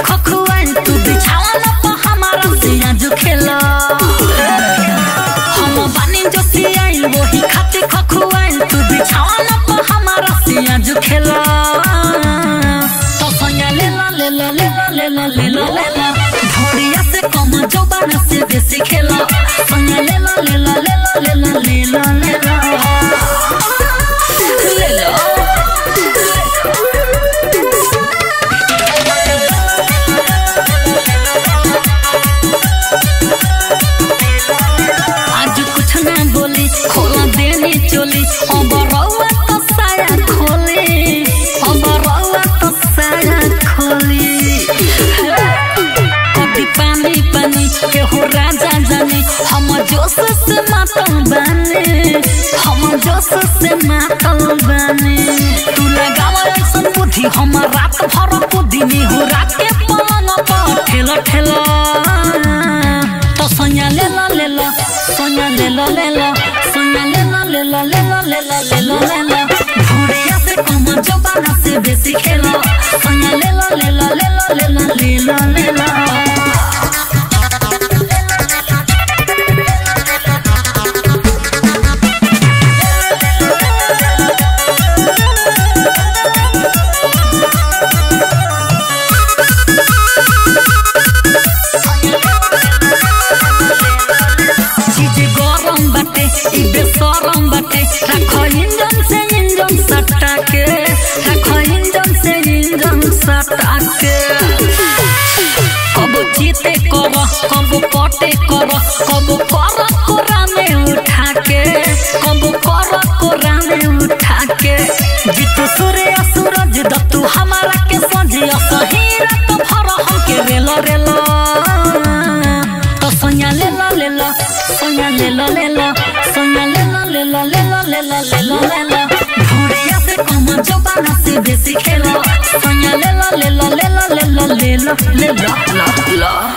खखुआई तू बिछावा पे हमारा से आज खेला हम बानी जो सियाइल वही खाती खखुआई तू बिछावा पे हमारा से आज खेला तो सैया लेला लेला लेला लेला लेला लेला धोड़िया से कम जबाना से बेसी खेला सैया लेला लेला लेला लेला लेला लेला आज कुछ ना बोली खोला देनी चोली अब रउआ तो साया खोली अब रउआ तो साया खोली कभी पानी पानी के हो राजा जाने हम जोश से मातल बने हम जोश से मातल बने तू लगावा ऐसा बुद्धि हम रात भर बुद्धि नहीं हो रात के पलंग पर ठेला ठेला तो सैया लेला लेला सैया लेला लेला सैया लेला लेला लेला लेला लेला लेला धोड़िया से कम जबाना से बेसी खेला सैया लेला लेला लेला लेला लेला लेला बेसरम बाटे रखो इंजन से इंजन सटा के रखो इंजन से इंजन सटा के कब जीते करो कब पटे करो कब कर कोरा में उठा के कब कर कोरा में उठा के जीत सूर्य सूरज दत्तू हमारा के सजिया सही रात भर हमके रेला रेला तो सैया लेला लेला सैया लेला लेला सैया लेला लेला लेला लेला लेला लेला धोड़िया से कम जबाना से बेसी खेला सैया लेला लेला लेला लेला लेला लेला